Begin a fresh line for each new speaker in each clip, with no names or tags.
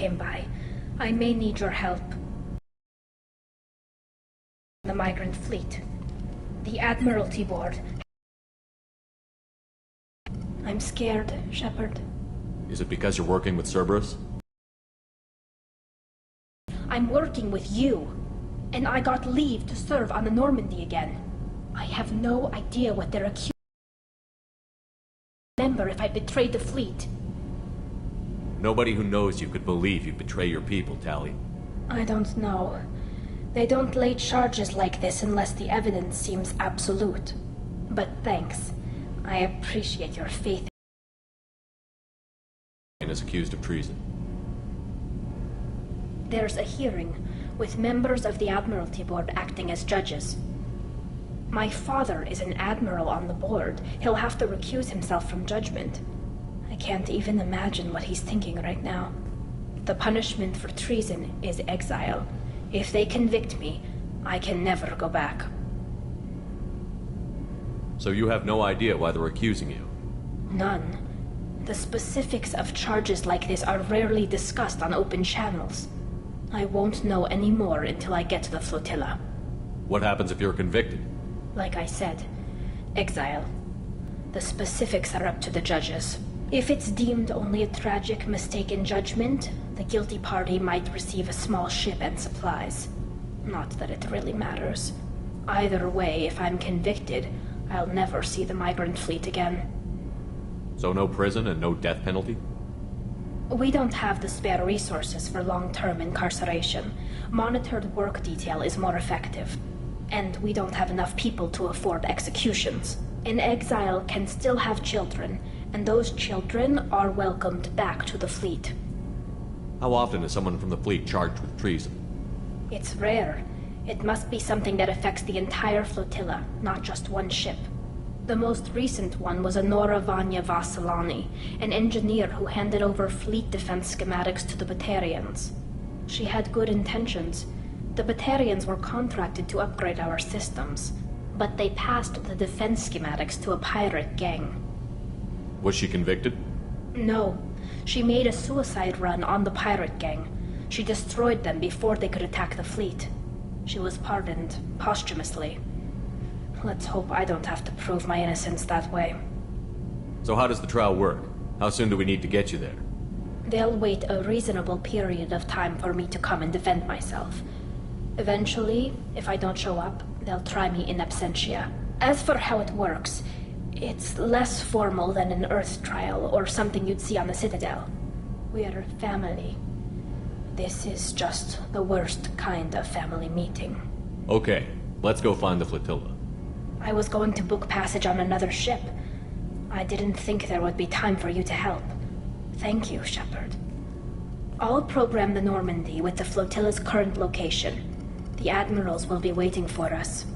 came by. I may need your help. The migrant fleet. The Admiralty Board. I'm scared, Shepard.
Is it because you're working with Cerberus?
I'm working with you. And I got leave to serve on the Normandy again. I have no idea what they're accusing. Remember if I betrayed the fleet.
Nobody who knows you could believe you'd betray your people, Tali.
I don't know. They don't lay charges like this unless the evidence seems absolute. But thanks. I appreciate your faith.
And is accused of treason.
There's a hearing with members of the Admiralty Board acting as judges. My father is an admiral on the board. He'll have to recuse himself from judgment. I can't even imagine what he's thinking right now. The punishment for treason is exile. If they convict me, I can never go back.
So you have no idea why they're accusing you?
None. The specifics of charges like this are rarely discussed on open channels. I won't know any more until I get to the flotilla.
What happens if you're convicted?
Like I said, exile. The specifics are up to the judges. If it's deemed only a tragic mistake in judgment, the guilty party might receive a small ship and supplies. Not that it really matters. Either way, if I'm convicted, I'll never see the migrant fleet again.
So no prison and no death penalty?
We don't have the spare resources for long-term incarceration. Monitored work detail is more effective. And we don't have enough people to afford executions. An exile can still have children, and those children are welcomed back to the fleet.
How often is someone from the fleet charged with treason?
It's rare. It must be something that affects the entire flotilla, not just one ship. The most recent one was Anora Vanya Vasilani, an engineer who handed over fleet defense schematics to the Batarians. She had good intentions. The Batarians were contracted to upgrade our systems, but they passed the defense schematics to a pirate gang.
Was she convicted?
No. She made a suicide run on the pirate gang. She destroyed them before they could attack the fleet. She was pardoned posthumously. Let's hope I don't have to prove my innocence that way.
So how does the trial work? How soon do we need to get you there?
They'll wait a reasonable period of time for me to come and defend myself. Eventually, if I don't show up, they'll try me in absentia. As for how it works, it's less formal than an Earth trial or something you'd see on the Citadel. We're family. This is just the worst kind of family meeting.
Okay, let's go find the flotilla.
I was going to book passage on another ship. I didn't think there would be time for you to help. Thank you, Shepard. I'll program the Normandy with the flotilla's current location. The admirals will be waiting for us.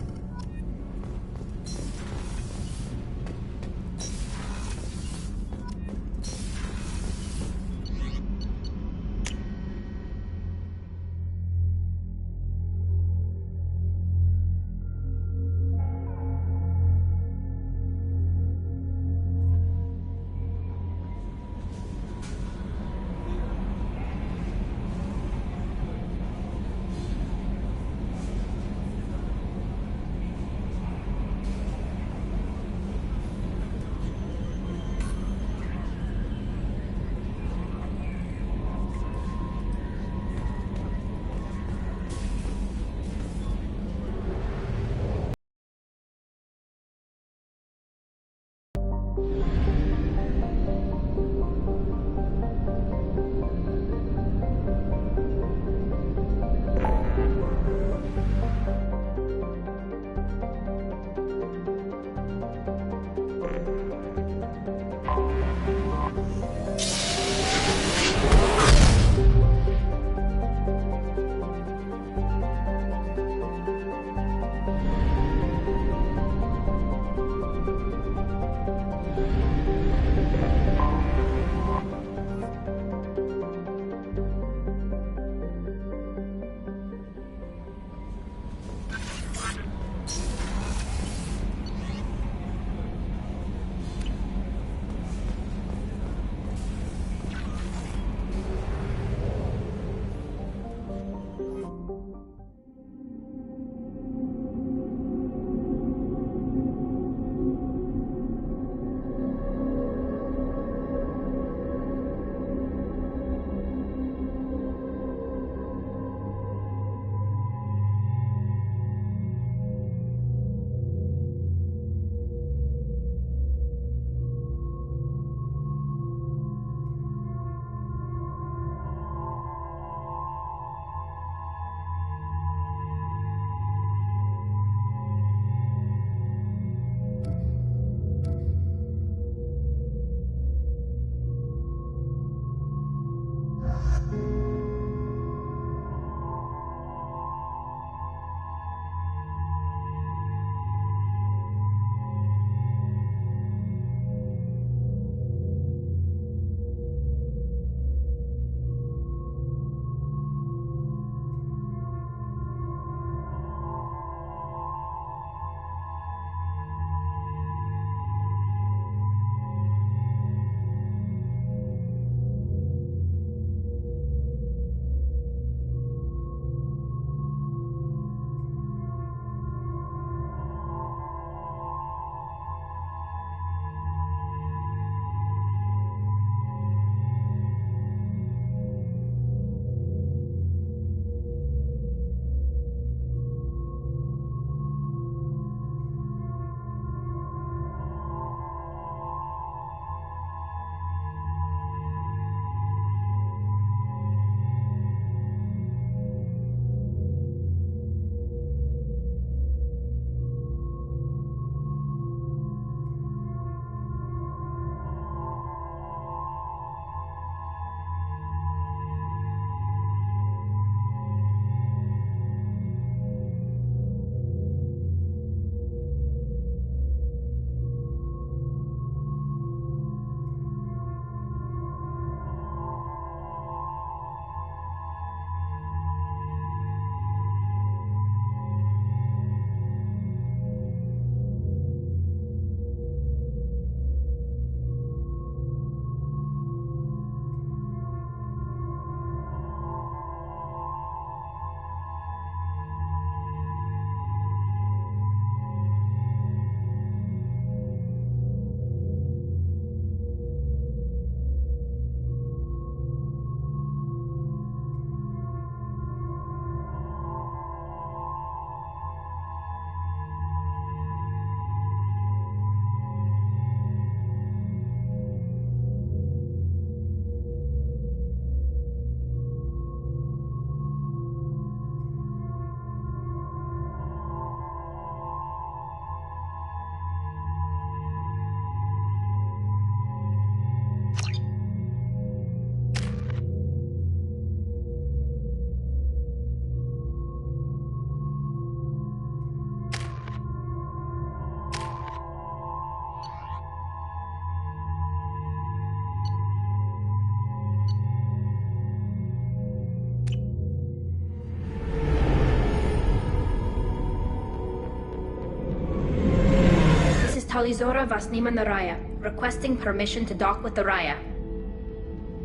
Talizora Vasnima Naraya, requesting permission to dock with the Raya.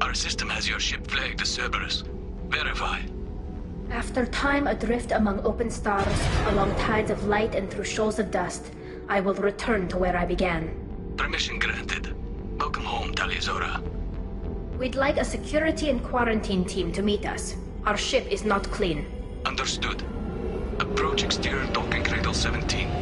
Our system has your ship flagged as Cerberus. Verify.
After time adrift among open stars, along tides of light and through shoals of dust, I will return to where I began.
Permission granted. Welcome home, Talizora.
We'd like a security and quarantine team to meet us. Our ship is not clean.
Understood. Approach exterior docking cradle 17.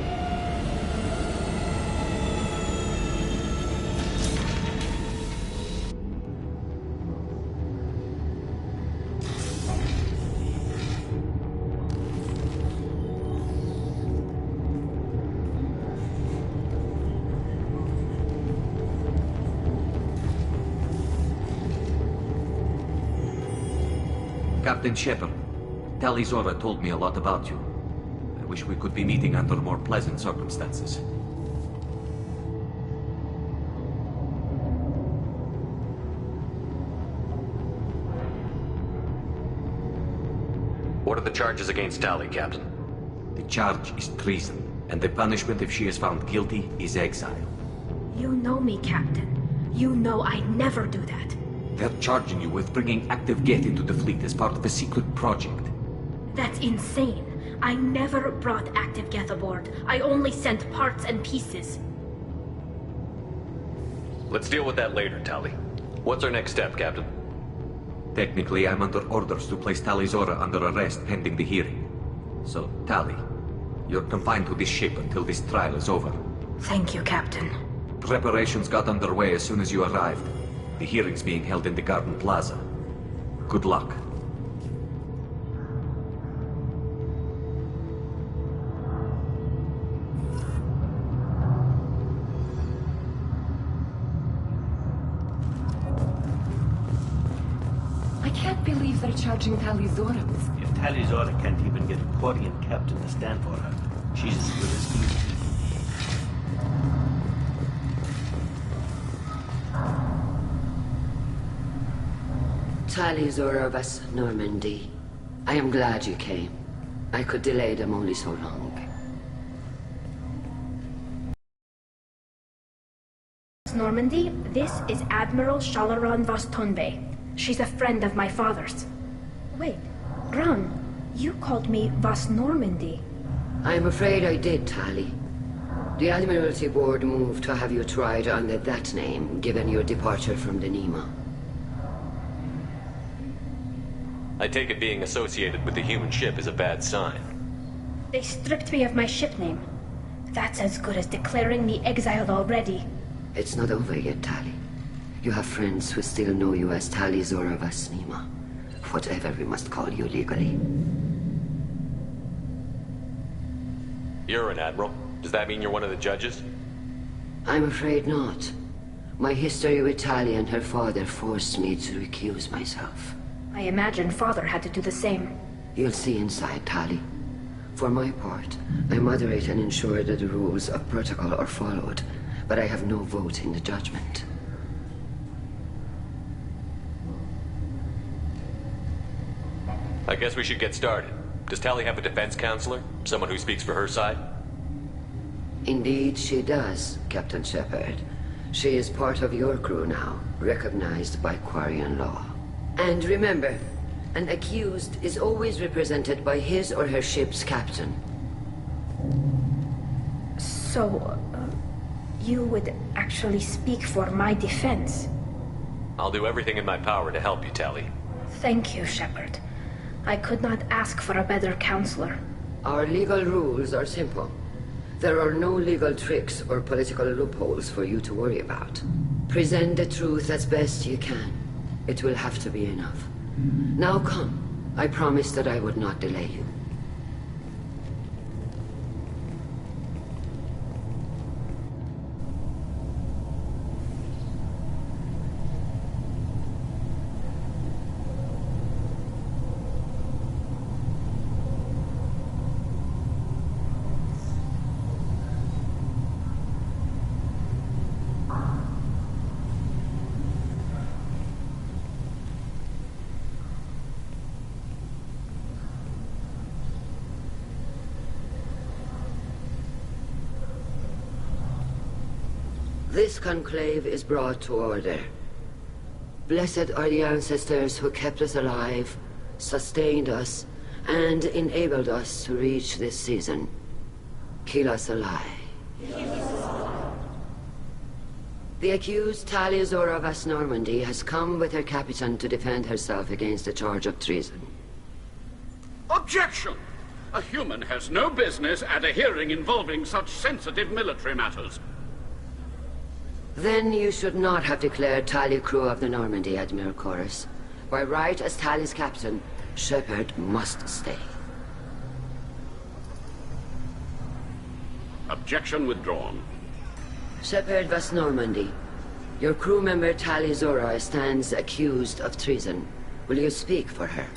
Captain Shepard, Talizora told me a lot about you. I wish we could be meeting under more pleasant circumstances.
What are the charges against Tali, Captain?
The charge is treason, and the punishment if she is found guilty is exile.
You know me, Captain. You know I never do that.
They're charging you with bringing active Geth into the fleet as part of a secret project.
That's insane. I never brought active Geth aboard. I only sent parts and pieces.
Let's deal with that later, Tali. What's our next step, Captain?
Technically, I'm under orders to place Talizora under arrest pending the hearing. So, Tali, you're confined to this ship until this trial is over.
Thank you, Captain.
Preparations got underway as soon as you arrived. The hearing's being held in the Garden Plaza. Good luck.
I can't believe they're charging Talizora with...
If Talizora can't even get a Quarian captain to stand for her, she's as good as easy.
Talizora Vas Normandy. I am glad you came. I could delay them only so long.
Normandy, this is Admiral Shalaran Vastonbe. She's a friend of my father's. Wait, Ran, you called me Vas Normandy.
I'm afraid I did, Tali. The Admiralty Board moved to have you tried under that name, given your departure from the Nima.
I take it being associated with the human ship is a bad sign.
They stripped me of my ship name. That's as good as declaring me exiled already.
It's not over yet, Tali. You have friends who still know you as Talizora Vas Nima. Whatever we must call you legally.
You're an admiral. Does that mean you're one of the judges?
I'm afraid not. My history with Tali and her father forced me to recuse myself.
I imagine father had to do the same.
You'll see inside, Tali. For my part, I moderate and ensure that the rules of protocol are followed, but I have no vote in the judgment.
I guess we should get started. Does Tali have a defense counselor? Someone who speaks for her side?
Indeed, she does, Captain Shepard. She is part of your crew now, recognized by Quarian law. And remember, an accused is always represented by his or her ship's captain.
So, you would actually speak for my defense?
I'll do everything in my power to help you, Tali.
Thank you, Shepard. I could not ask for a better counselor.
Our legal rules are simple. There are no legal tricks or political loopholes for you to worry about. Present the truth as best you can. It will have to be enough. Now come. I promised that I would not delay you. This conclave is brought to order. Blessed are the ancestors who kept us alive, sustained us, and enabled us to reach this season. Kila Salai. The accused Talia Zora Vas Normandy has come with her captain to defend herself against a charge of treason.
Objection! A human has no business at a hearing involving such sensitive military matters.
Then you should not have declared Talia crew of the Normandy, Admiral Chorus. By right as Talia's captain, Shepard must stay.
Objection withdrawn.
Shepard Vas Normandy, your crew member Talia Zora stands accused of treason. Will you speak for her?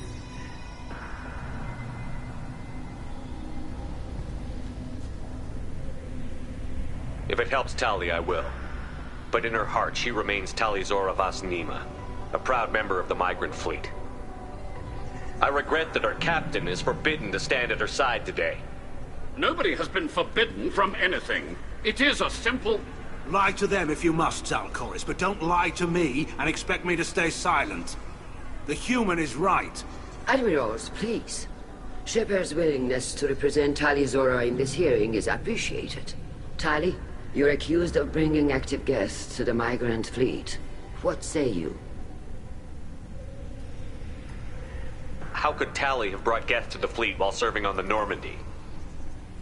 If it helps Tali, I will. But in her heart, she remains Tali Zora Vas Nima, a proud member of the migrant fleet. I regret that our captain is forbidden to stand at her side today.
Nobody has been forbidden from anything. It is a simple...
Lie to them if you must, Zalcoris, but don't lie to me and expect me to stay silent. The human is right.
Admirals, please. Shepard's willingness to represent Talia Zora in this hearing is appreciated. Tali, you're accused of bringing active guests to the migrant fleet. What say you?
How could Tali have brought guests to the fleet while serving on the Normandy?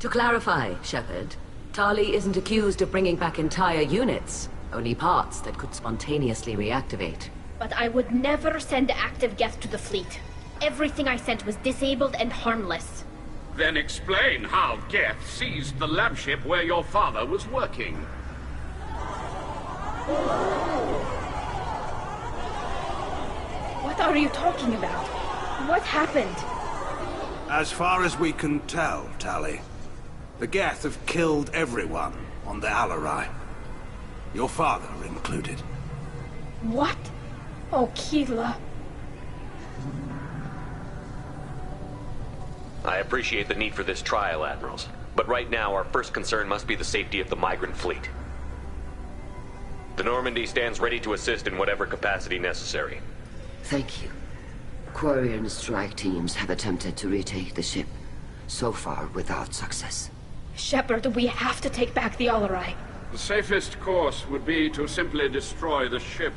To clarify, Shepard, Tali isn't accused of bringing back entire units, only parts that could spontaneously reactivate.
But I would never send active guests to the fleet. Everything I sent was disabled and harmless.
Then explain how Geth seized the lab ship where your father was working.
What are you talking about? What happened?
As far as we can tell, Tali, the Geth have killed everyone on the Alarai. Your father included.
What? Oh, Kila.
I appreciate the need for this trial, Admirals. But right now, our first concern must be the safety of the migrant fleet. The Normandy stands ready to assist in whatever capacity necessary.
Thank you. Quarian strike teams have attempted to retake the ship, so far without success.
Shepard, we have to take back the Alarai.
The safest course would be to simply destroy the ship.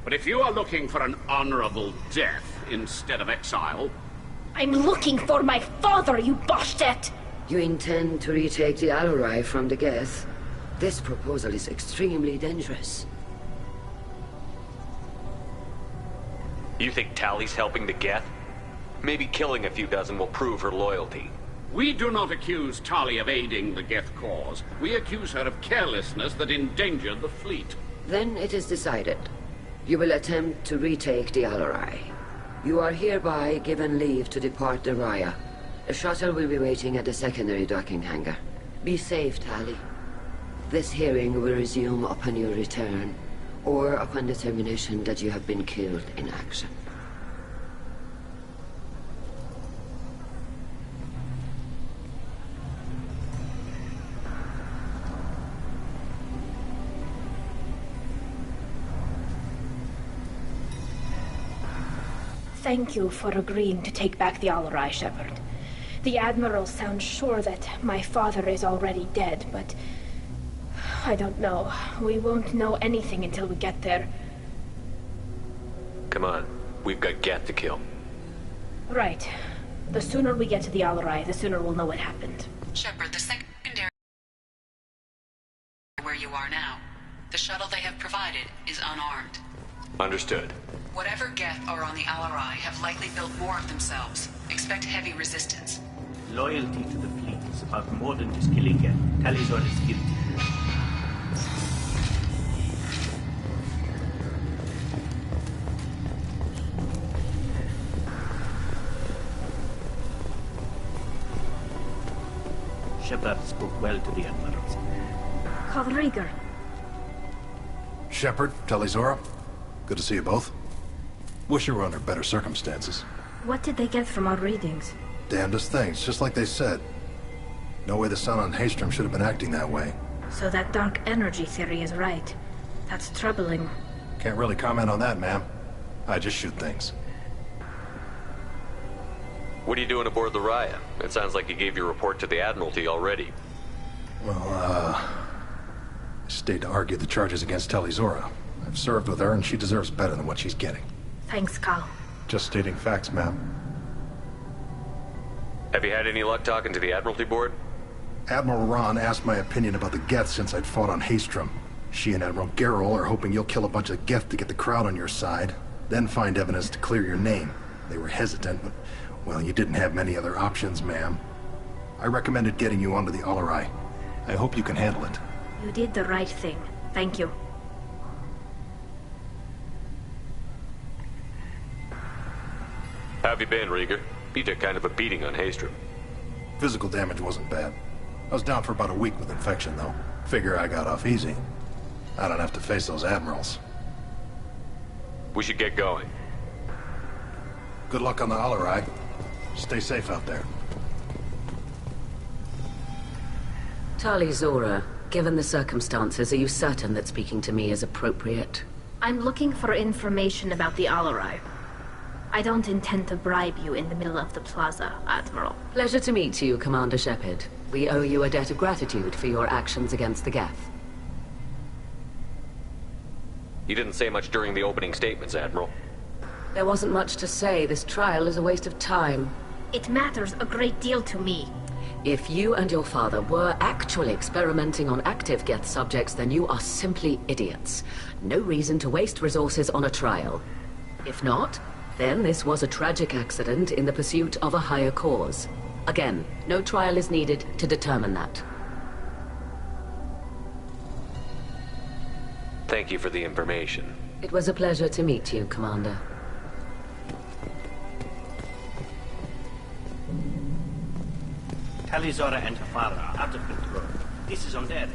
But if you are looking for an honorable death instead of exile...
I'm looking for my father, you Bastet!
You intend to retake the Alarai from the Geth? This proposal is extremely dangerous.
You think Tali's helping the Geth? Maybe killing a few dozen will prove her loyalty.
We do not accuse Tali of aiding the Geth cause. We accuse her of carelessness that endangered the fleet.
Then it is decided. You will attempt to retake the Alarai. You are hereby given leave to depart the Raya. A shuttle will be waiting at the secondary docking hangar. Be safe, Tali. This hearing will resume upon your return, or upon determination that you have been killed in action.
Thank you for agreeing to take back the Alarai, Shepard. The Admiral sounds sure that my father is already dead, but... I don't know. We won't know anything until we get there.
Come on. We've got Geth to kill.
Right. The sooner we get to the Alarai, the sooner we'll know what happened.
Shepard, the secondary... where you are now. The shuttle they have provided is unarmed.
Understood.
Whatever Geth are on the Alarai have likely built more of themselves. Expect heavy resistance.
Loyalty to the fleet is about more than just killing Geth. Talizor is guilty. Shepard spoke well to the Admirals.
Kallrieger.
Shepard, Talizora. Good to see you both. Wish you were under better circumstances.
What did they get from our readings?
Damnedest things, just like they said. No way the Sun on Haystrom should have been acting that way.
So that dark energy theory is right. That's troubling.
Can't really comment on that, ma'am. I just shoot things.
What are you doing aboard the Raya? It sounds like you gave your report to the Admiralty already.
Well, I stayed to argue the charges against Tali'Zorah. I've served with her, and she deserves better than what she's getting.
Thanks, Cal.
Just stating facts, ma'am.
Have you had any luck talking to the Admiralty Board?
Admiral Ron asked my opinion about the Geth since I'd fought on Haestrom. She and Admiral Gerrel are hoping you'll kill a bunch of Geth to get the crowd on your side, then find evidence to clear your name. They were hesitant, but, well, you didn't have many other options, ma'am. I recommended getting you onto the Alarai. I hope you can handle it.
You did the right thing. Thank you.
How have you been, Rieger? You took kind of a beating on Haestrom.
Physical damage wasn't bad. I was down for about a week with infection, though. Figure I got off easy. I don't have to face those admirals.
We should get going.
Good luck on the Alarai. Stay safe out there.
Tali'Zorah, given the circumstances, are you certain that speaking to me is appropriate?
I'm looking for information about the Alarai. I don't intend to bribe you in the middle of the plaza, Admiral.
Pleasure to meet you, Commander Shepard. We owe you a debt of gratitude for your actions against the Geth.
You didn't say much during the opening statements, Admiral.
There wasn't much to say. This trial is a waste of time.
It matters a great deal to me.
If you and your father were actually experimenting on active Geth subjects, then you are simply idiots. No reason to waste resources on a trial. If not, then this was a tragic accident in the pursuit of a higher cause. Again, no trial is needed to determine that.
Thank you for the information.
It was a pleasure to meet you, Commander.
Tali'Zorah and her father are out of control. This is on their heads.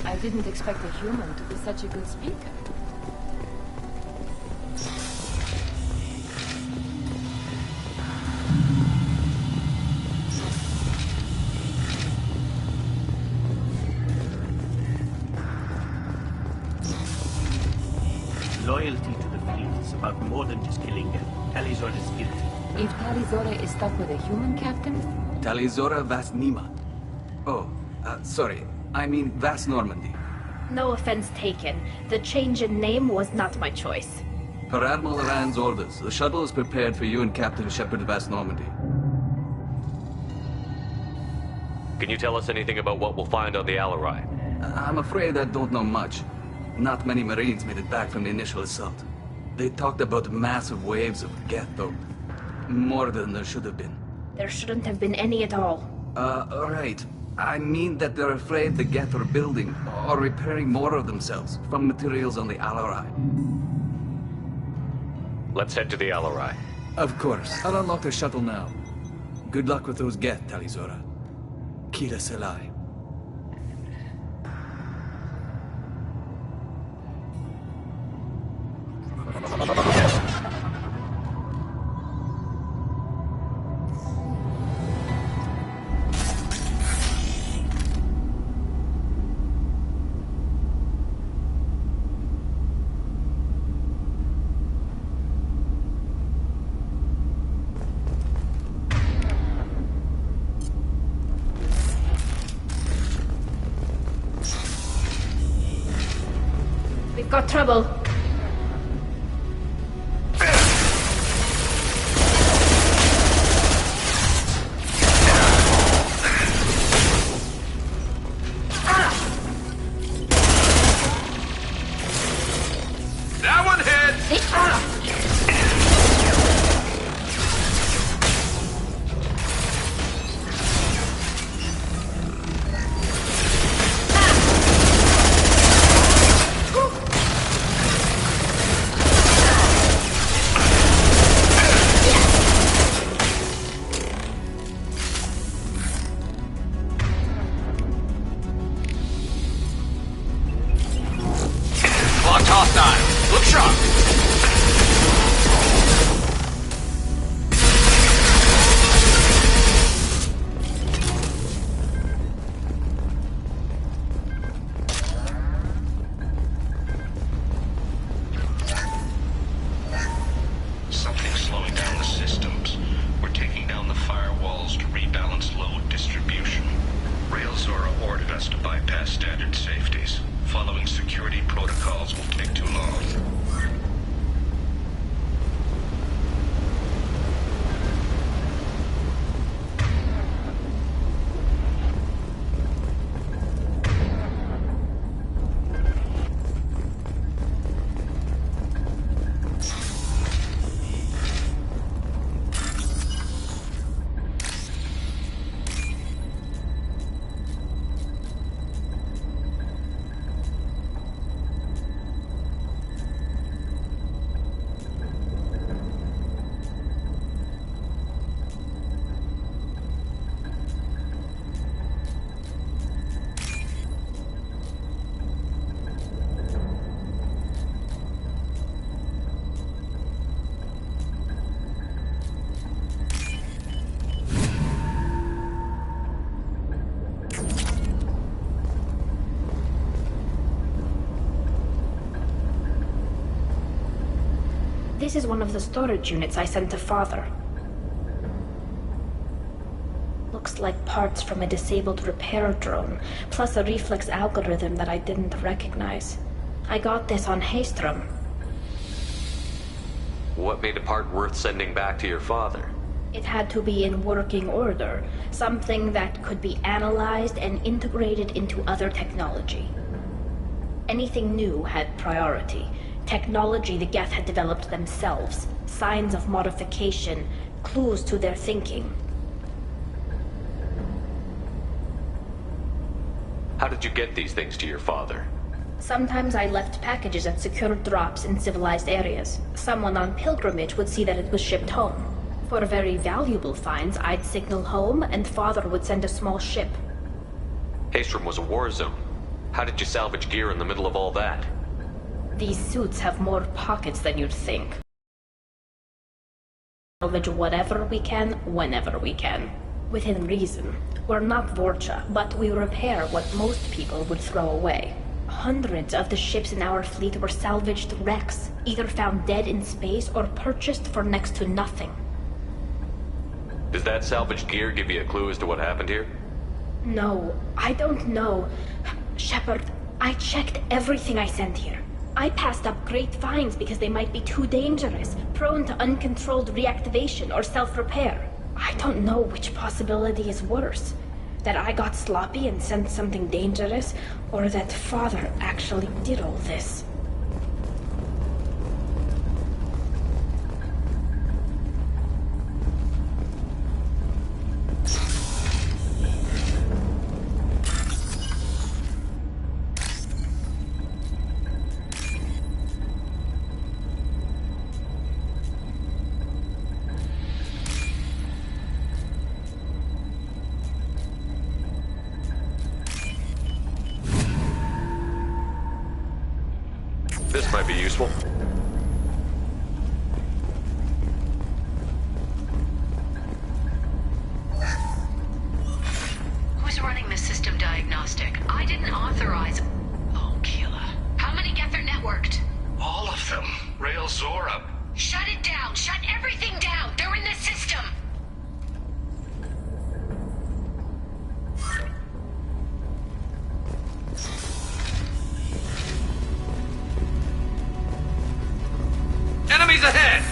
I didn't expect a human to be such a good speaker.
Loyalty to the fleet is about more than just killing them. Tali'Zorah is guilty.
If Tali'Zorah is stuck with a human captain?
Tali'Zorah Vas Nima. Oh, sorry. I mean Vas Normandy.
No offense taken. The change in name was not my choice.
Per Admiral Rand's orders, the shuttle is prepared for you and Captain Shepard Vas Normandy.
Can you tell us anything about what we'll find on the Alarai?
I'm afraid I don't know much. Not many Marines made it back from the initial assault. They talked about massive waves of Geth, though. More than there should have been.
There shouldn't have been any at all.
Right. I mean that they're afraid the Geth are building or repairing more of themselves from materials on the Alarai.
Let's head to the Alarai.
Of course. I'll unlock the shuttle now. Good luck with those Geth, Tali'Zorah. Kira Selai.
We've got trouble.
That one hit!
This is one of the storage units I sent to Father. Looks like parts from a disabled repair drone, plus a reflex algorithm that I didn't recognize. I got this on Haestrom.
What made a part worth sending back to your father?
It had to be in working order, something that could be analyzed and integrated into other technology. Anything new had priority. Technology the Geth had developed themselves, signs of modification, clues to their thinking.
How did you get these things to your father?
Sometimes I left packages at secured drops in civilized areas. Someone on pilgrimage would see that it was shipped home. For very valuable finds, I'd signal home, and Father would send a small ship.
Haestrom was a war zone. How did you salvage gear in the middle of all that?
These suits have more pockets than you'd think. Salvage whatever we can, whenever we can. Within reason. We're not Vorcha, but we repair what most people would throw away. Hundreds of the ships in our fleet were salvaged wrecks, either found dead in space or purchased for next to nothing.
Does that salvaged gear give you a clue as to what happened here?
No, I don't know. Shepard, I checked everything I sent here. I passed up great finds because they might be too dangerous, prone to uncontrolled reactivation or self-repair. I don't know which possibility is worse. That I got sloppy and sent something dangerous, or that Father actually did all this.
This might be useful.
Who's running the system diagnostic? I didn't authorize... Oh, Keela. How many Geth are networked?
All of them. Rail Zora.
Shut it down! Shut everything down! They're in the system!
Enemies ahead!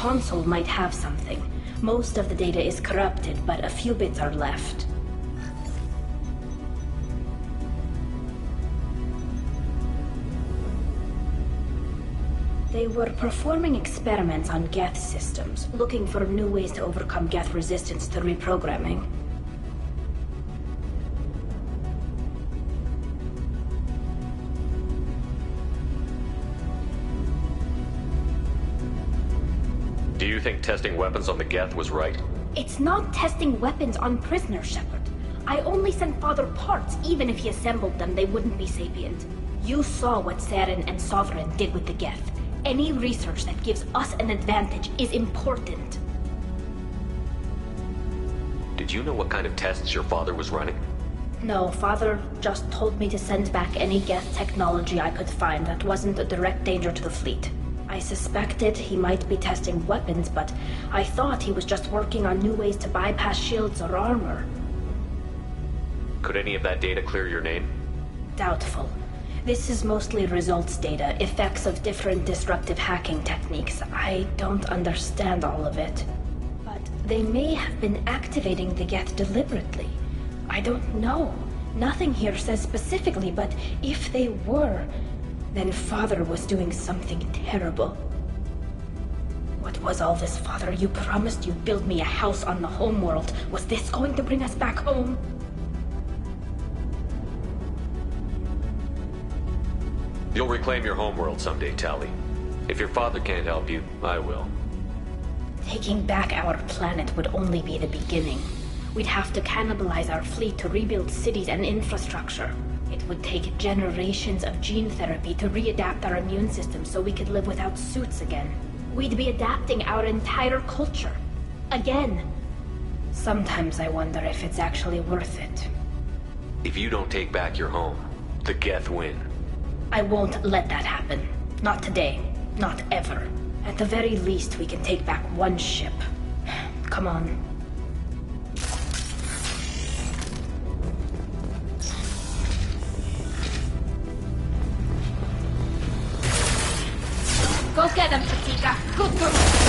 console might have something. Most of the data is corrupted, but a few bits are left. They were performing experiments on Geth systems, looking for new ways to overcome Geth resistance to reprogramming.
Do you think testing weapons on the Geth was right?
It's not testing weapons on prisoners, Shepard. I only sent Father parts. Even if he assembled them, they wouldn't be sapient. You saw what Saren and Sovereign did with the Geth. Any research that gives us an advantage is important.
Did you know what kind of tests your father was running?
No, Father just told me to send back any Geth technology I could find that wasn't a direct danger to the fleet. I suspected he might be testing weapons, but I thought he was just working on new ways to bypass shields or armor.
Could any of that data clear your name?
Doubtful. This is mostly results data, effects of different disruptive hacking techniques. I don't understand all of it. But they may have been activating the Geth deliberately. I don't know. Nothing here says specifically, but if they were, then Father was doing something terrible. What was all this, Father? You promised you'd build me a house on the homeworld. Was this going to bring us back home?
You'll reclaim your homeworld someday, Tali. If your father can't help you, I will.
Taking back our planet would only be the beginning. We'd have to cannibalize our fleet to rebuild cities and infrastructure. It would take generations of gene therapy to readapt our immune system so we could live without suits again. We'd be adapting our entire culture. Again. Sometimes I wonder if it's actually worth it.
If you don't take back your home, the Geth win.
I won't let that happen. Not today. Not ever. At the very least, we can take back one ship. Come on.
Go get them, Fatika. Good girl.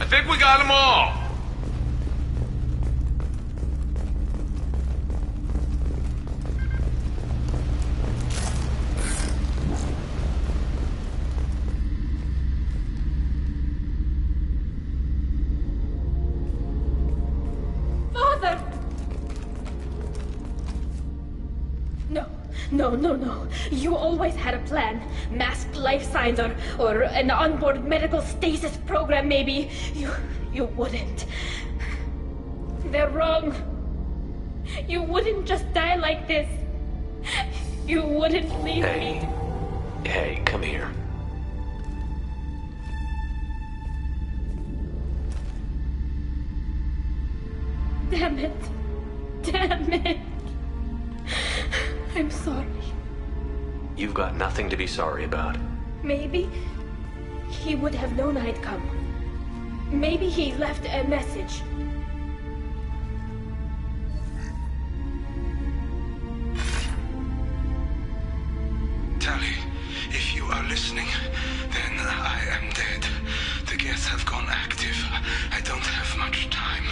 I think we got them all.
Father! No. You always had a plan. Masked life signs or an onboard medical stasis program, maybe. You wouldn't. They're wrong. You wouldn't just die like this. You wouldn't leave me.
Hey, come here.
Damn it. Damn it. I'm sorry.
You've got nothing to be sorry about.
Maybe he would have known I'd come. Maybe he left a message.
Tali, if you are listening, then I am dead. The Geth have gone active. I don't have much time.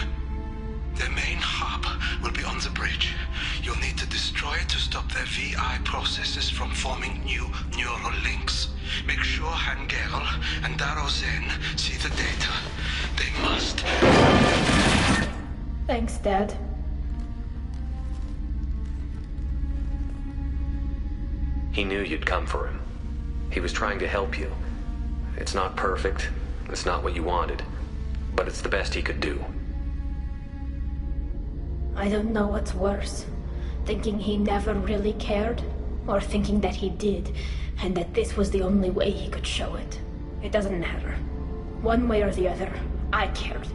The main hub will be on the bridge. You'll need to destroy it to stop their VI processes from forming new neural links. Make sure Han Gerel and Daro Zen see the data. They must.
Thanks, Dad.
He knew you'd come for him. He was trying to help you. It's not perfect. It's not what you wanted. But it's the best he could do.
I don't know what's worse. Thinking he never really cared, or thinking that he did, and that this was the only way he could show it. It doesn't matter. One way or the other, I cared.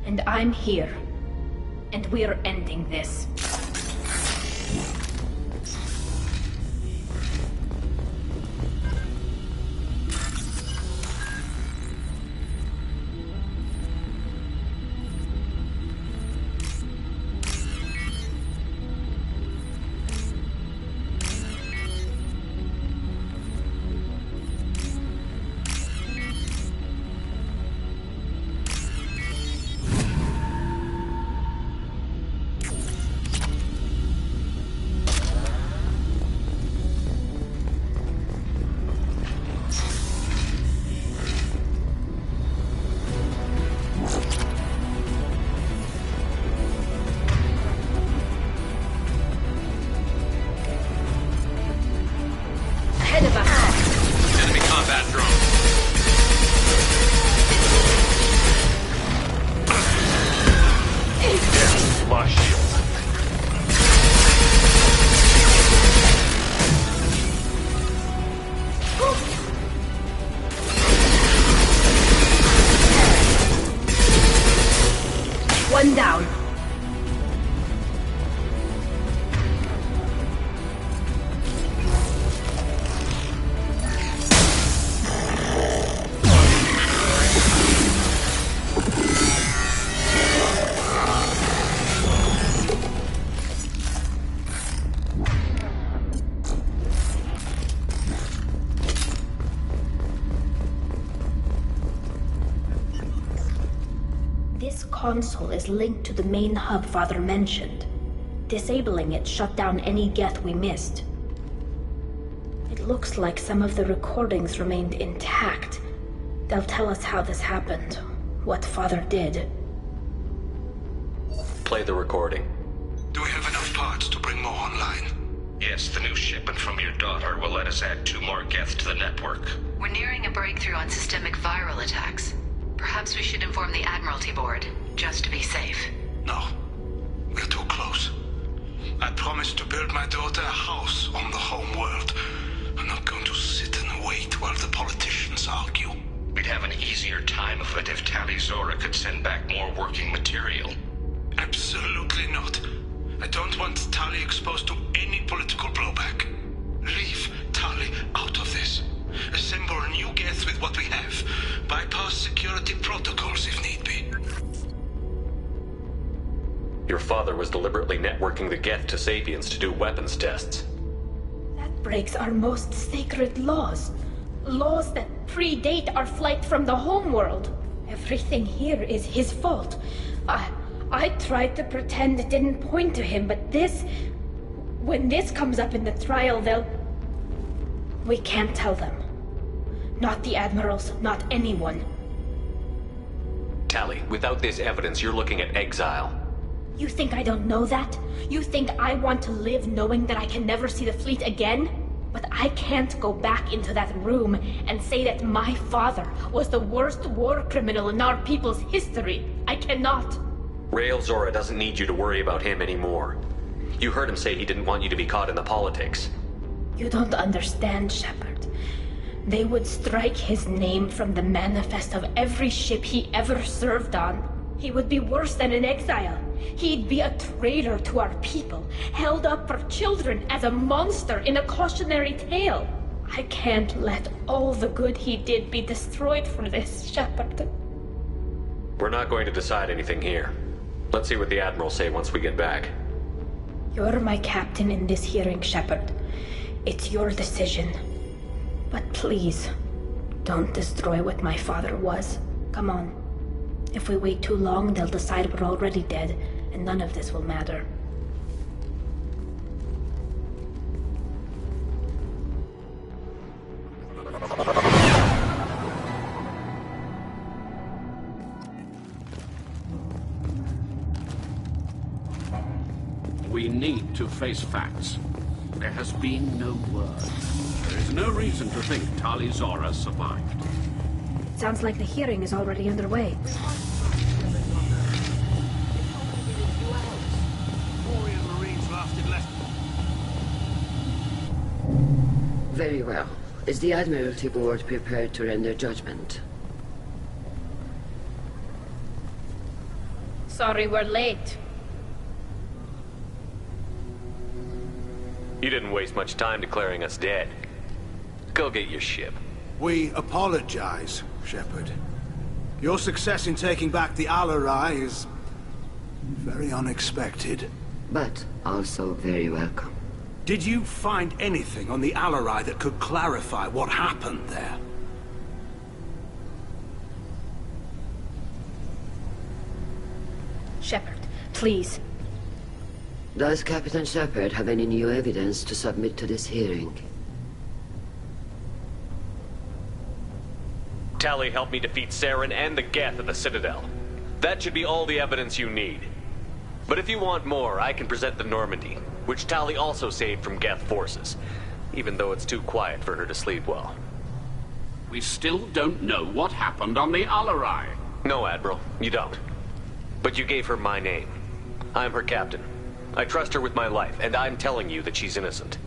And I'm here. And we're ending this. One down. Console is linked to the main hub Father mentioned. Disabling it shut down any Geth we missed. It looks like some of the recordings remained intact. They'll tell us how this happened, what Father did.
Play the recording.
Do we have enough parts to bring more online?
Yes, the new shipment from your daughter will let us add 2 more Geth to the network.
We're nearing a breakthrough on systemic viral attacks. Perhaps we should inform the Admiralty Board, just to be safe.
No. We're too close. I promised to build my daughter a house on the home world. I'm not going to sit and wait while the politicians argue.
We'd have an easier time of it if Tali Zora could send back more working material.
Absolutely not. I don't want Tali exposed to any political blowback. Leave Tali out of this. Assemble new Geth with what we have. Bypass security protocols if need be.
Your father was deliberately networking the Geth to Sapiens to do weapons tests.
That breaks our most sacred laws. Laws that predate our flight from the homeworld. Everything here is his fault. I tried to pretend it didn't point to him, but this... When this comes up in the trial, they'll... We can't tell them. Not the Admirals, not anyone.
Tali, without this evidence, you're looking at exile.
You think I don't know that? You think I want to live knowing that I can never see the fleet again? But I can't go back into that room and say that my father was the worst war criminal in our people's history. I cannot.
Rael Zora doesn't need you to worry about him anymore. You heard him say he didn't want you to be caught in the politics.
You don't understand, Shepard. They would strike his name from the manifest of every ship he ever served on. He would be worse than an exile. He'd be a traitor to our people, held up for children as a monster in a cautionary tale. I can't let all the good he did be destroyed for this, Shepard.
We're not going to decide anything here. Let's see what the Admiral say once we get back.
You're my captain in this hearing, Shepard. It's your decision. But please, don't destroy what my father was. Come on. If we wait too long, they'll decide we're already dead, and none of this will matter.
We need to face facts. There has been no word. There is no reason to think Tali Zora survived.
Sounds like the hearing is already underway.
Very well. Is the Admiralty Board prepared to render judgment?
Sorry we're late.
You didn't waste much time declaring us dead. Go get your ship.
We apologize, Shepard. Your success in taking back the Al-Arai is very unexpected.
But also very welcome.
Did you find anything on the Al-Arai that could clarify what happened there?
Shepard, please.
Does Captain Shepard have any new evidence to submit to this hearing?
Tali helped me defeat Saren and the Geth at the Citadel. That should be all the evidence you need. But if you want more, I can present the Normandy, which Tali also saved from Geth forces, even though it's too quiet for her to sleep well.
We still don't know what happened on the Al-Arai.
No, Admiral, you don't. But you gave her my name. I'm her captain. I trust her with my life, and I'm telling you that she's innocent.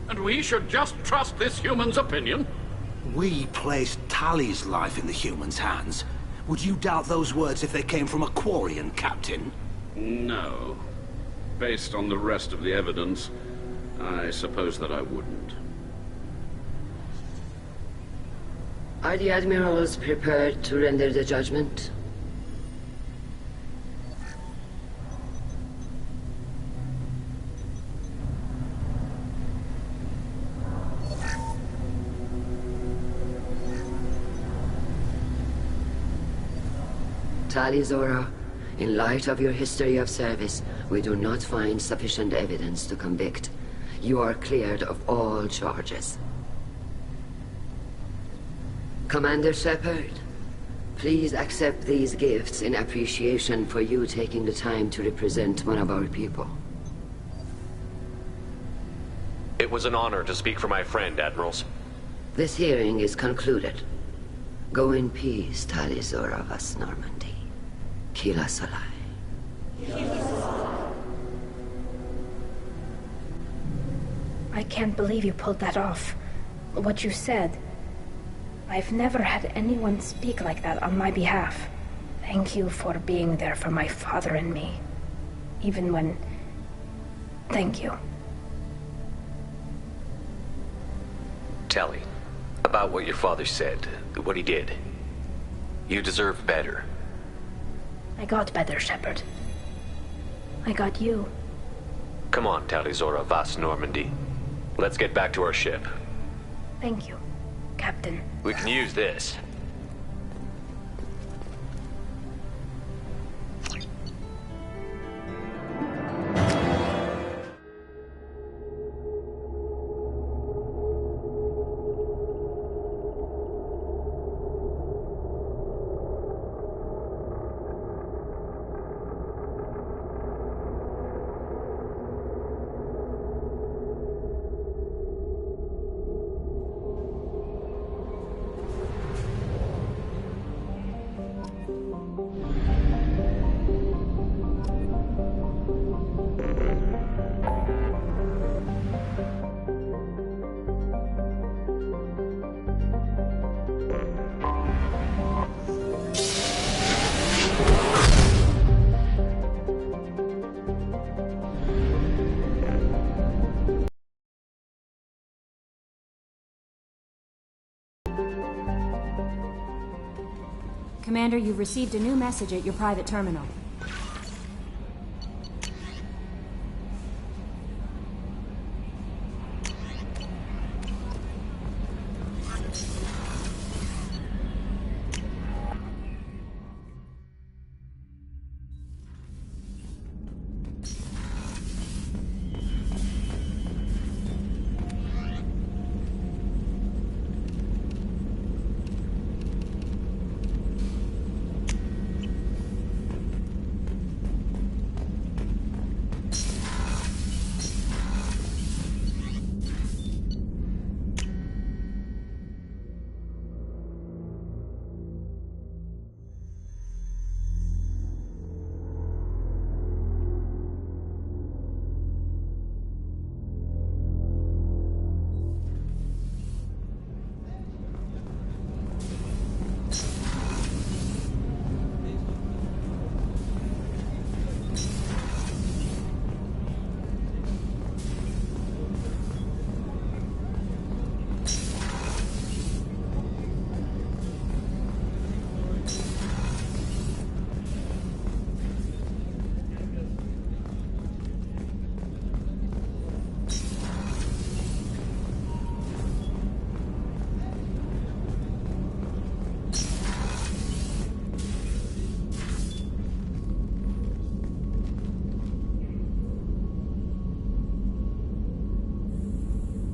And we should just trust this human's opinion?
We placed Tali's life in the human's hands. Would you doubt those words if they came from a Quarian, Captain?
No. Based on the rest of the evidence, I suppose that I wouldn't.
Are the Admirals prepared to render the judgment? Tali Zora, in light of your history of service, we do not find sufficient evidence to convict. You are cleared of all charges. Commander Shepard, please accept these gifts in appreciation for you taking the time to represent one of our people.
It was an honor to speak for my friend, Admirals.
This hearing is concluded. Go in peace, Tali Zora vas Normandy. Kila Salai.
I can't believe you pulled that off. What you said. I've never had anyone speak like that on my behalf. Thank you for being there for my father and me. Even when... Thank you.
Tali, about what your father said, what he did. You deserve better.
I got better, Shepard. I got you.
Come on, Tali Zora vas Normandy. Let's get back to our ship.
Thank you, Captain.
We can use this.
Commander, you've received a new message at your private terminal.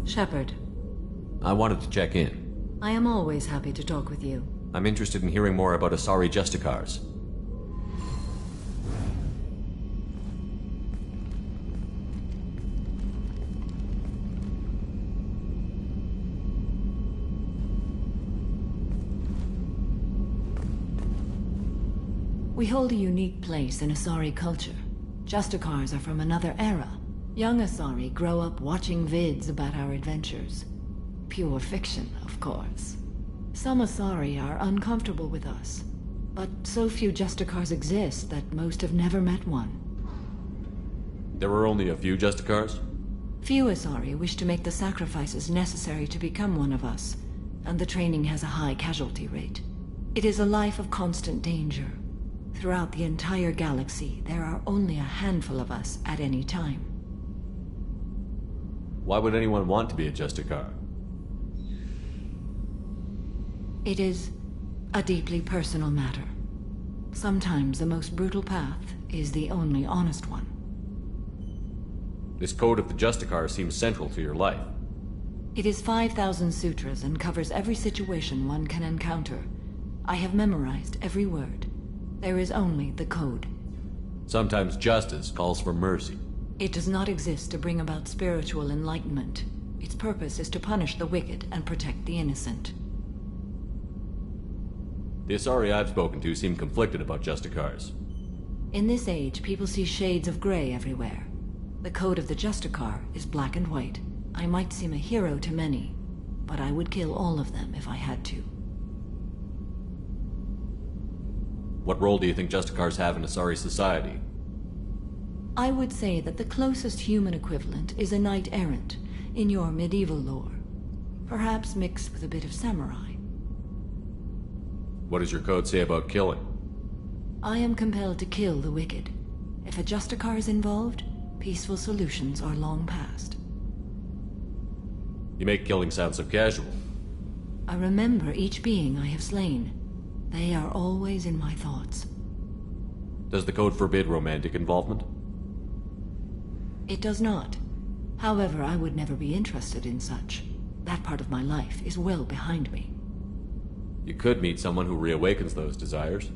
Shepard.
I wanted to check in.
I am always happy to talk with you.
I'm interested in hearing more about Asari Justicars.
We hold a unique place in Asari culture. Justicars are from another era. Young Asari grow up watching vids about our adventures. Pure fiction, of course. Some Asari are uncomfortable with us, but so few Justicars exist that most have never met one.
There were only a few Justicars?
Few Asari wish to make the sacrifices necessary to become one of us, and the training has a high casualty rate. It is a life of constant danger. Throughout the entire galaxy, there are only a handful of us at any time.
Why would anyone want to be a Justicar?
It is a deeply personal matter. Sometimes the most brutal path is the only honest one.
This code of the Justicar seems central to your life.
It is 5,000 sutras and covers every situation one can encounter. I have memorized every word. There is only the code.
Sometimes justice calls for mercy.
It does not exist to bring about spiritual enlightenment. Its purpose is to punish the wicked and protect the innocent.
The Asari I've spoken to seem conflicted about Justicars.
In this age, people see shades of gray everywhere. The code of the Justicar is black and white. I might seem a hero to many, but I would kill all of them if I had to.
What role do you think Justicars have in Asari society?
I would say that the closest human equivalent is a knight-errant in your medieval lore. Perhaps mixed with a bit of samurai.
What does your code say about killing?
I am compelled to kill the wicked. If a Justicar is involved, peaceful solutions are long past.
You make killing sound so casual.
I remember each being I have slain. They are always in my thoughts.
Does the code forbid romantic involvement?
It does not. However, I would never be interested in such. That part of my life is well behind me.
You could meet someone who reawakens those desires.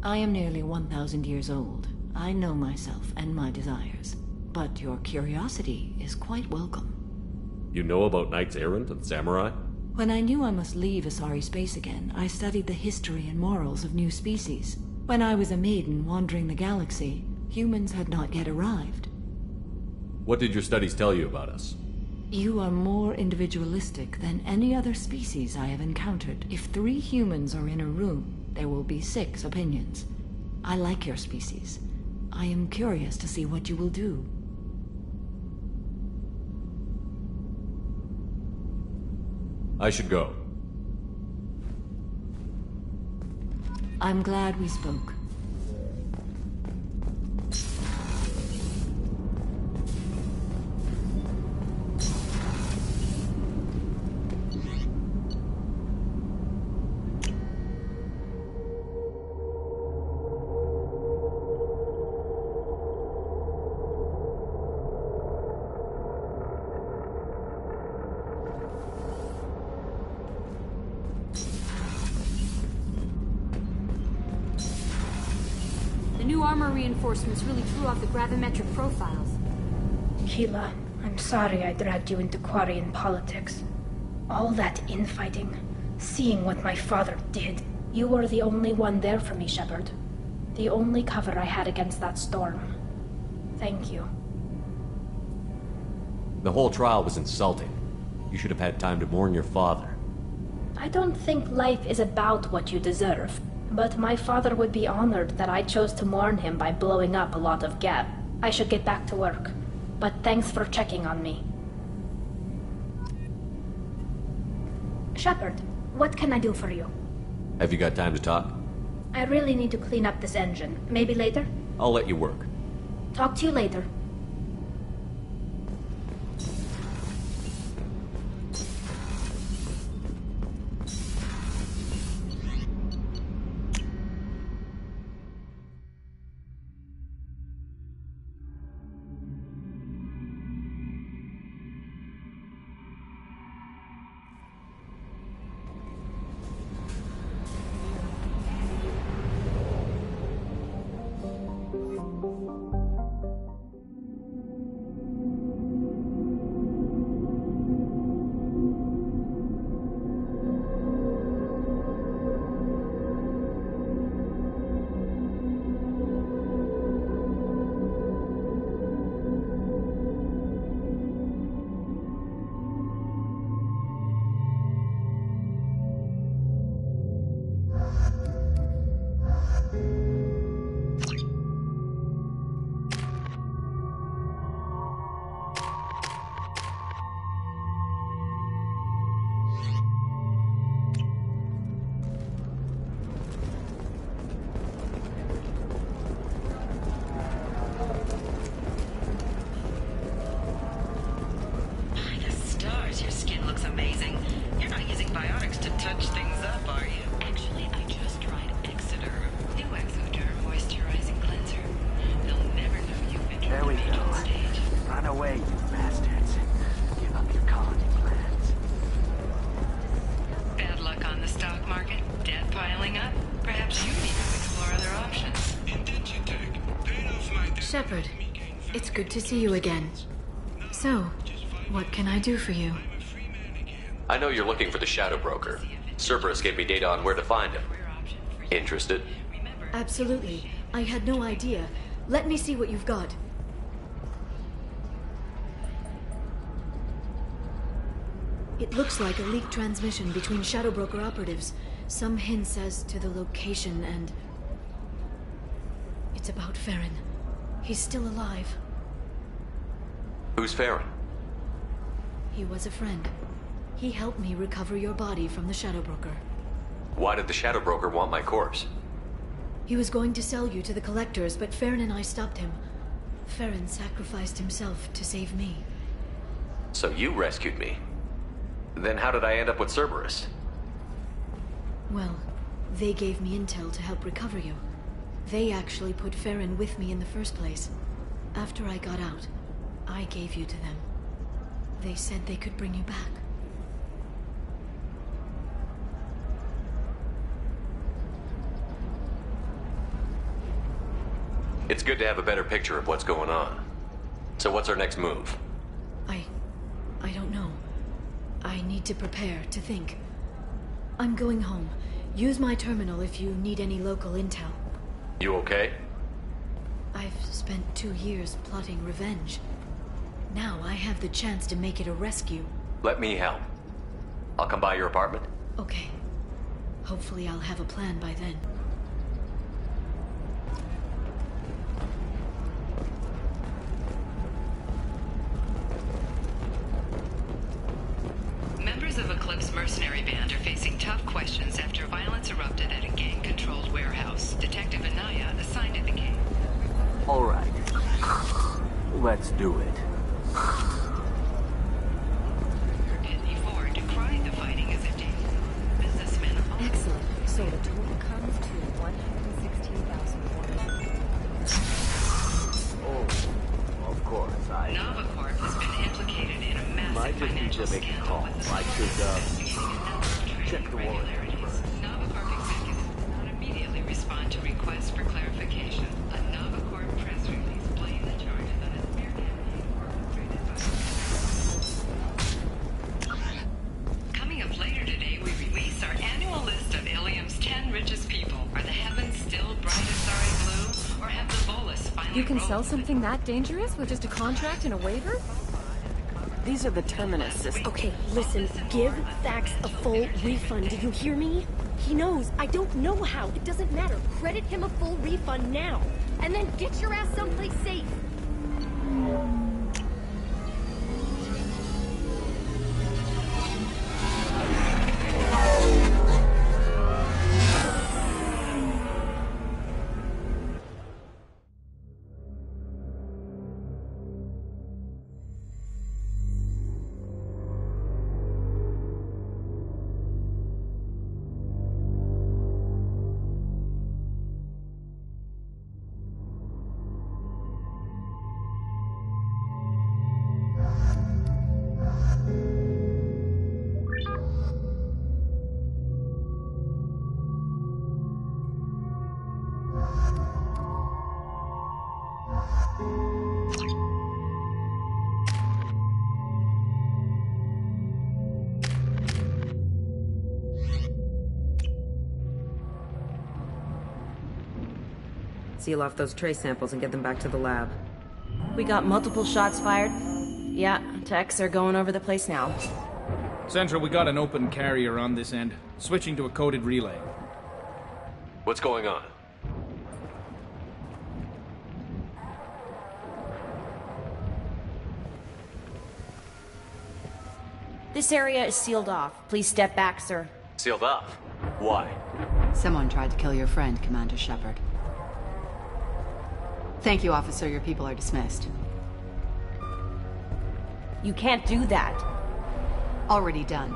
I am nearly 1,000 years old. I know myself and my desires. But your curiosity is quite welcome.
You know about knights errant and samurai?
When I knew I must leave Asari space again, I studied the history and morals of new species. When I was a maiden wandering the galaxy, humans had not yet arrived.
What did your studies tell you about us?
You are more individualistic than any other species I have encountered. If 3 humans are in a room, there will be 6 opinions. I like your species. I am curious to see what you will do.
I should go.
I'm glad we spoke. New armor reinforcements really threw off the gravimetric profiles.
Keela, I'm sorry I dragged you into Quarian politics. All that infighting, seeing what my father did. You were the only one there for me, Shepard. The only cover I had against that storm. Thank you.
The whole trial was insulting. You should have had time to mourn your father.
I don't think life is about what you deserve. But my father would be honored that I chose to mourn him by blowing up a lot of Geth. I should get back to work. But thanks for checking on me. Shepard, what can I do for you?
Have you got time to talk?
I really need to clean up this engine. Maybe later?
I'll let you work.
Talk to you later.
Shepard, it's good to see you again. So, what can I do for you?
I know you're looking for the Shadow Broker. Cerberus gave me data on where to find him. Interested?
Absolutely. I had no idea. Let me see what you've got. It looks like a leaked transmission between Shadow Broker operatives. Some hints as to the location and... It's about Farron. He's still alive.
Who's Farron?
He was a friend. He helped me recover your body from the Shadow Broker.
Why did the Shadow Broker want my corpse?
He was going to sell you to the Collectors, but Farron and I stopped him. Farron sacrificed himself to save me.
So you rescued me. Then how did I end up with Cerberus?
Well, they gave me intel to help recover you. They actually put Farron with me in the first place. After I got out, I gave you to them. They said they could bring you back.
It's good to have a better picture of what's going on. So what's our next move?
I don't know. I need to prepare, to think. I'm going home. Use my terminal if you need any local intel.
You okay?
I've spent 2 years plotting revenge. Now I have the chance to make it a rescue.
Let me help. I'll come by your apartment.
Okay. Hopefully I'll have a plan by then.
Members of Eclipse mercenary band are facing tough questions after violence erupted at a gang-controlled warehouse. Detective Anaya assigned to the case.
All right. Let's do it.
Pitney Ford decried the fighting as a team. Businessmen all...
Excellent. So the total comes to 116,400.
Oh, of course,
Novacorp has been implicated in a massive financial scandal with the
check the warrant first.
Novacorp executives did not immediately respond to requests for clarification. A Novacorp press release blamed the charges on a spearhead orchestrated by... Coming up later today, we release our annual list of Ilium's 10 richest people. Are the heavens still bright Asari blue, or have the Volus finally
You can
rolled?
sell something that dangerous with just a contract and a waiver?
These are the Terminus systems.
Okay, listen, give Thax a full refund. Did you hear me? He knows. I don't know how. It doesn't matter. Credit him a full refund now. And then get your ass someplace safe.
Seal off those trace samples and get them back to the lab.
We got multiple shots fired. Yeah, techs are going over the place now.
Central, we got an open carrier on this end. Switching to a coded relay.
What's going on?
This area is sealed off. Please step back, sir.
Sealed off? Why?
Someone tried to kill your friend, Commander Shepard. Thank you, officer. Your people are dismissed.
You can't do that.
Already done.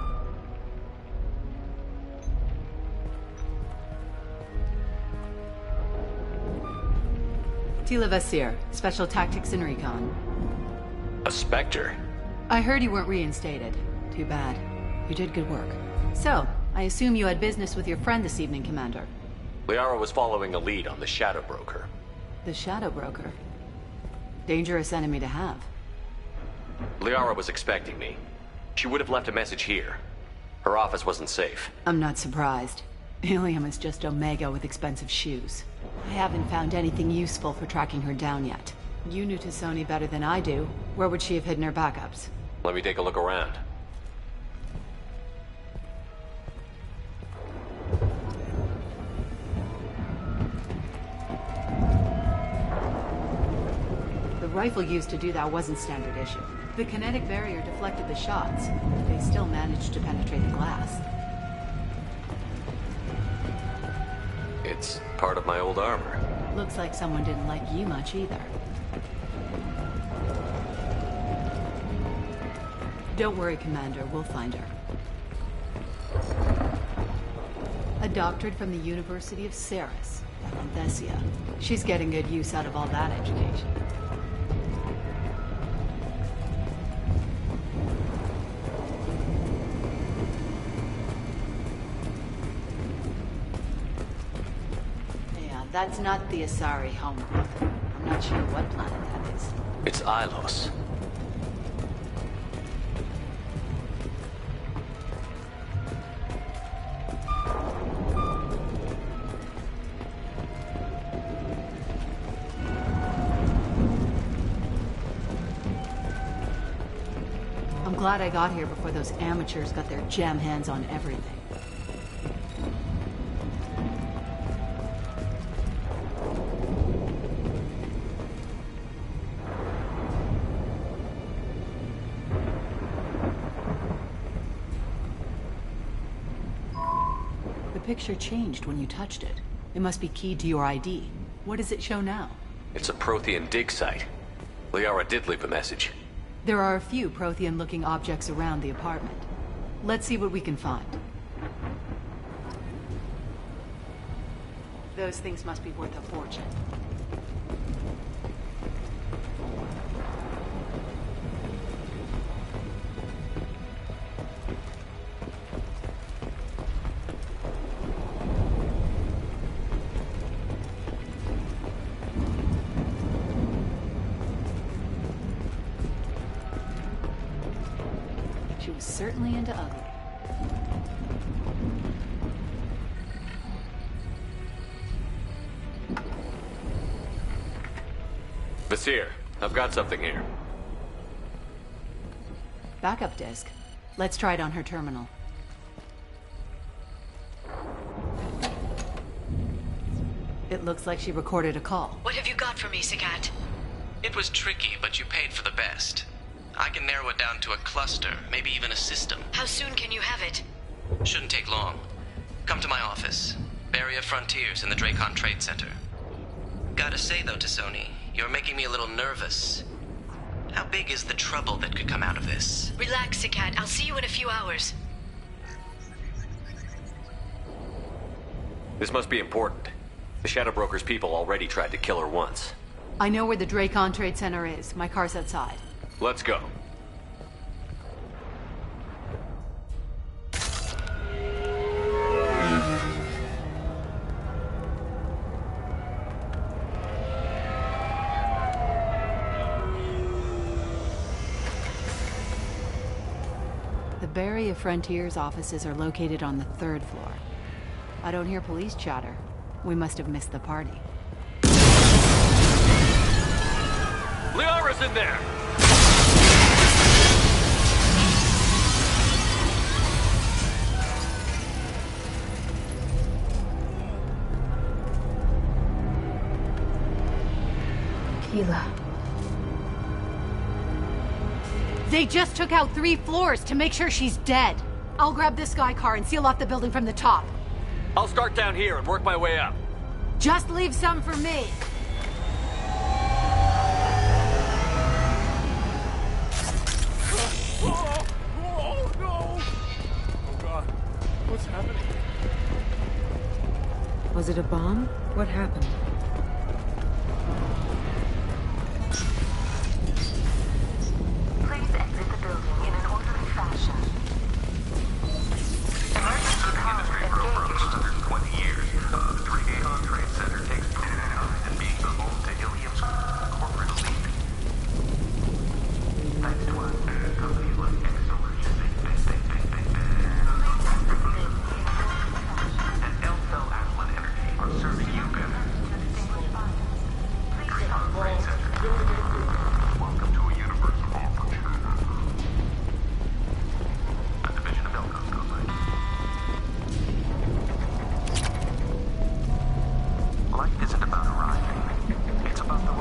Tila Vasir, Special Tactics and Recon.
A Spectre?
I heard you weren't reinstated. Too bad. You did good work. So, I assume you had business with your friend this evening, Commander.
Liara was following a lead on the Shadow Broker.
The Shadow Broker. Dangerous enemy to have.
Liara was expecting me. She would have left a message here. Her office wasn't safe.
I'm not surprised. Ilium is just Omega with expensive shoes. I haven't found anything useful for tracking her down yet. You knew Tassoni better than I do. Where would she have hidden her backups?
Let me take a look around.
The rifle used to do that wasn't standard issue. The kinetic barrier deflected the shots, but they still managed to penetrate the glass.
It's part of my old armor.
Looks like someone didn't like you much either. Don't worry, Commander. We'll find her. A doctorate from the University of Ceres, Alanthesia. She's getting good use out of all that education. Yeah, that's not the Asari homeworld. I'm not sure what planet that is.
It's Ilos.
I'm glad I got here before those amateurs got their jam hands on everything. picture changed when you touched it. It must be keyed to your ID. What does it show now?
It's a Prothean dig site. Liara did leave a message.
There are a few Prothean-looking objects around the apartment. Let's see what we can find. Those things must be worth a fortune. She was certainly into ugly.
Vasir, I've got something here.
Backup disk. Let's try it on her terminal. It looks like she recorded a call.
What have you got for me, Sagat?
It was tricky, but you paid for the best. I can narrow it down to a cluster, maybe even a system.
How soon can you have it?
Shouldn't take long. Come to my office. Barrier Frontiers in the Dracon Trade Center. Gotta say though, T'Soni, you're making me a little nervous. How big is the trouble that could come out of this?
Relax, Sagat. I'll see you in a few hours.
This must be important. The Shadow Broker's people already tried to kill her once.
I know where the Dracon Trade Center is. My car's outside.
Let's go.
The Barrier Frontiers offices are located on the 3rd floor. I don't hear police chatter. We must have missed the party.
Liara's in there!
Keela.
They just took out 3 floors to make sure she's dead. I'll grab this Sky car and seal off the building from the top.
I'll start down here and work my way up.
Just leave some for me.
Oh, no! Oh, God. What's happening?
Was it a bomb? What happened?
Please exit the building in an orderly fashion. Emergency comms engaged.
120 years. The Dracon Trade Center takes pride in being the home to Ilium's corporate elite. Thanks to us, companies like Exolution and Elcel Aslan Energy are serving you better. Dracon Trade Center. Welcome to a universe of opportunity. A division of Elcon Company. Life isn't about arriving. It's about the